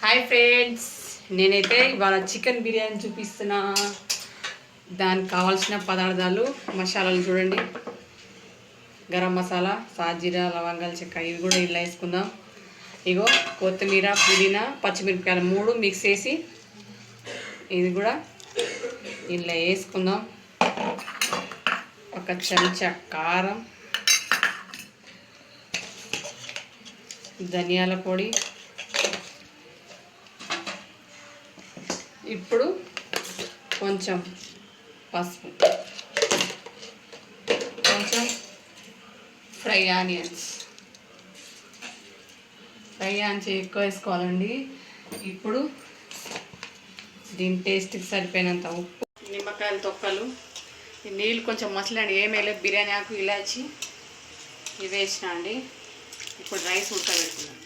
Hi friends, నేనైతే ఇవాళ chicken biryani చూపిస్తున్నా. దానికి కావాల్సిన పదార్థాలు మసాలాలు చూడండి. గరం మసాలా, సాజీరా, లవంగాలు, చెక్క ఇవి కూడా ఇలా వేసుకుందాం. ఇగో కొత్తిమీర, పుదీనా, పచ్చిమిరపకాయలు 3 మిక్స్ చేసి ఇది కూడా ఇలా వేసుకుందాం. ఒక చెంచా కారం, ధనియాల పొడి, ఇప్పుడు కొంచెం పసుపు, కొంచెం ఫ్రై ఆనియన్స్ ఎక్కువ వేసుకోవాలండి. ఇప్పుడు దీని టేస్ట్కి సరిపోయినంత ఉప్పు, నిమ్మకాయల తొక్కలు, ఈ నీళ్ళు కొంచెం మసలండి. ఏమేలే బిర్యానీ ఆకు, ఇలాచి ఇవి వేసిన అండి. ఇప్పుడు రైస్ ఉడకబెట్టుకున్నాం.